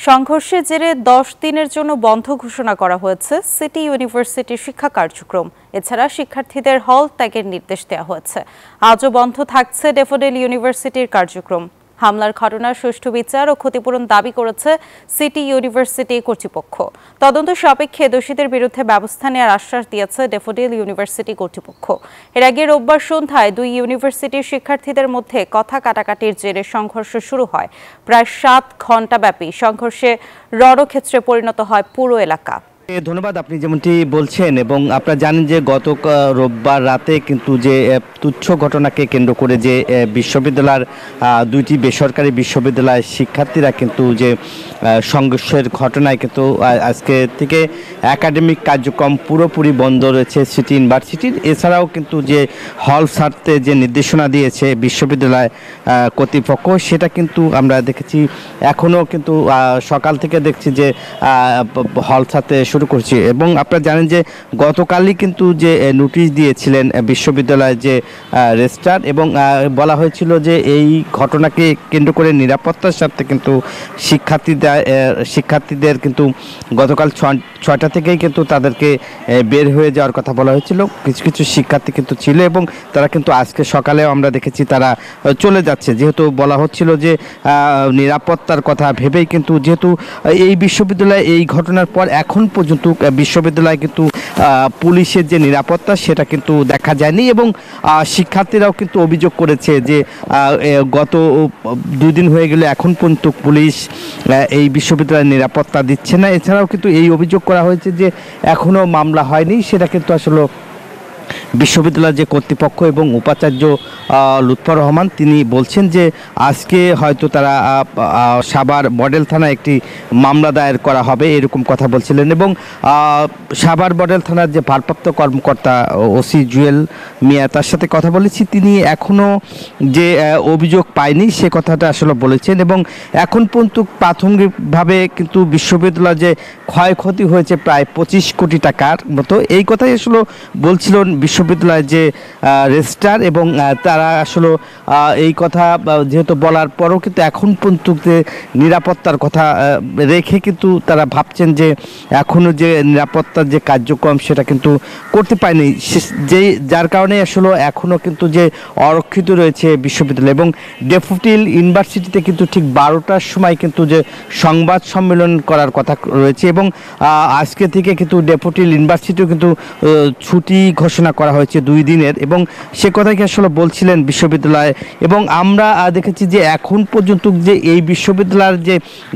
সংঘর্ষের জেরে 10 দিনের জন্য বন্ধ ঘোষণা করা হয়েছে সিটি ইউনিভার্সিটির শিক্ষা কার্যক্রম। এছাড়া শিক্ষার্থীদের হল ত্যাগের নির্দেশ দেওয়া হয়েছে। আজও বন্ধ থাকছে ড্যাফোডিল ইউনিভার্সিটির কার্যক্রম। হামলার ঘটনার সুষ্ঠু বিচার ও ক্ষতিপূরণ দাবি করেছে সিটি ইউনিভার্সিটি কর্তৃপক্ষ। তদন্ত সাপেক্ষে দোষীদের বিরুদ্ধে ব্যবস্থা নেওয়ার আশ্বাস দিয়েছে ড্যাফোডিল ইউনিভার্সিটি কর্তৃপক্ষ। এর আগে রোববার সন্ধ্যায় দুই ইউনিভার্সিটির শিক্ষার্থীদের মধ্যে কথা কাটাকাটির জেরে সংঘর্ষ শুরু হয়। প্রায় 7 ঘণ্টাব্যাপী সংঘর্ষে রণক্ষেত্রে পরিণত হয় পুরো এলাকা। ধন্যবাদ। আপনি যেমনটি বলছেন এবং আপনারা জানেন যে গত রোববার রাতে কিন্তু যে তুচ্ছ ঘটনাকে কেন্দ্র করে যে বিশ্ববিদ্যালয়ের দুইটি বেসরকারি বিশ্ববিদ্যালয়ের শিক্ষার্থীরা কিন্তু যে সংঘর্ষের ঘটনায় কিন্তু আজকে থেকে একাডেমিক কার্যক্রম পুরোপুরি বন্ধ রয়েছে সিটি ইউনিভার্সিটির। এছাড়াও কিন্তু যে হল ছাড়তে যে নির্দেশনা দিয়েছে বিশ্ববিদ্যালয় কর্তৃপক্ষ সেটা কিন্তু আমরা দেখেছি এখনও কিন্তু সকাল থেকে দেখছি যে হল ছাড়তে শুরু করছি। এবং আপনারা জানেন যে গতকালই কিন্তু যে নোটিশ দিয়েছিলেন বিশ্ববিদ্যালয়ের যে রেজিস্ট্রার এবং বলা হয়েছিল যে এই ঘটনাকে কেন্দ্র করে নিরাপত্তার স্বার্থে কিন্তু শিক্ষার্থীদের কিন্তু গতকাল 6টা থেকেই কিন্তু তাদেরকে বের হয়ে যাওয়ার কথা বলা হয়েছিল। কিছু কিছু শিক্ষার্থী কিন্তু ছিল এবং তারা কিন্তু আজকে সকালেও আমরা দেখেছি তারা চলে যাচ্ছে, যেহেতু বলা হচ্ছিল যে নিরাপত্তার কথা ভেবেই কিন্তু যেহেতু এই বিশ্ববিদ্যালয়ে এই ঘটনার পর এখন পর্যন্ত বিশ্ববিদ্যালয়ে কিন্তু পুলিশের যে নিরাপত্তা সেটা কিন্তু দেখা যায়নি এবং শিক্ষার্থীরাও কিন্তু অভিযোগ করেছে যে গত 2 দিন হয়ে গেলে এখন পর্যন্ত পুলিশ এই বিশ্ববিদ্যালয়ের নিরাপত্তা দিচ্ছে না। এছাড়াও কিন্তু এই অভিযোগ করা হয়েছে যে এখনও মামলা হয়নি, সেটা কিন্তু আসলে বিশ্ববিদ্যালয়ের যে কর্তৃপক্ষ এবং উপাচার্য লুৎফর রহমান তিনি বলছেন যে আজকে হয়তো তারা সাভার মডেল থানায় একটি মামলা দায়ের করা হবে এরকম কথা বলছিলেন। এবং সাভার মডেল থানার যে ভারপ্রাপ্ত কর্মকর্তা ওসি জুয়েল মিয়া তার সাথে কথা বলেছি, তিনি এখনও যে অভিযোগ পায়নি সে কথাটা আসলে বলেছেন। এবং এখন পর্যন্ত প্রাথমিকভাবে কিন্তু বিশ্ববিদ্যালয়ে যে ক্ষয়ক্ষতি হয়েছে প্রায় 25 কোটি টাকার মতো, এই কথাই আসলে বলছিলেন বিশ্ববিদ্যালয়ের যে রেজিস্ট্রার। এবং তারা আসলে এই কথা যেহেতু বলার পরও কিন্তু এখন পর্যন্ত যে নিরাপত্তার কথা রেখে কিন্তু তারা ভাবছেন যে এখনও যে নিরাপত্তার যে কার্যক্রম সেটা কিন্তু করতে পারেনি, যার কারণে আসলে এখনও কিন্তু যে অরক্ষিত রয়েছে বিশ্ববিদ্যালয়। এবং ড্যাফোডিল ইউনিভার্সিটিতে কিন্তু ঠিক 12টার সময় কিন্তু যে সংবাদ সম্মেলন করার কথা রয়েছে এবং আজকে থেকে কিন্তু ড্যাফোডিল ইউনিভার্সিটিও কিন্তু ছুটি ঘোষণা করা হয়েছে 2 দিনের এবং সে কথাকে আসলে বলছিলেন বিশ্ববিদ্যালয়। এবং আমরা দেখেছি যে এখন পর্যন্ত যে এই বিশ্ববিদ্যালয়ের যে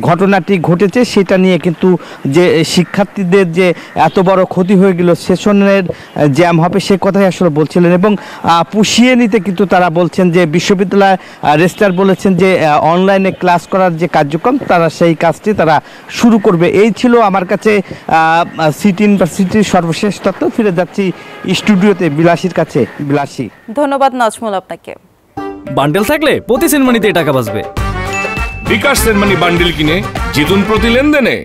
ঘটনাটি ঘটেছে সেটা নিয়ে কিন্তু যে শিক্ষার্থীদের যে এত বড় ক্ষতি হয়ে গেল, সেশনের জ্যাম হবে সে কথাই আসলে বলছিলেন। এবং পুষিয়ে নিতে কিন্তু তারা বলছেন যে বিশ্ববিদ্যালয় রেজিস্ট্রার বলেছেন যে অনলাইনে ক্লাস করার যে কার্যক্রম তারা সেই কাজটি তারা শুরু করবে। এই ছিল আমার কাছে সিটি ইউনিভার্সিটির সর্বশেষ তথ্য। ফিরে যাচ্ছি স্টুডিওতে বিলাসীর কাছে। বিলাসী, ধন্যবাদ নাজমুল আপনাকে। বান্ডেল থাকলে প্রতি সেনমানিতে টাকা বাঁচবে। বিকাশ সেনমানি বান্ডেল কিনে জিতুন প্রতি লেনদেনে।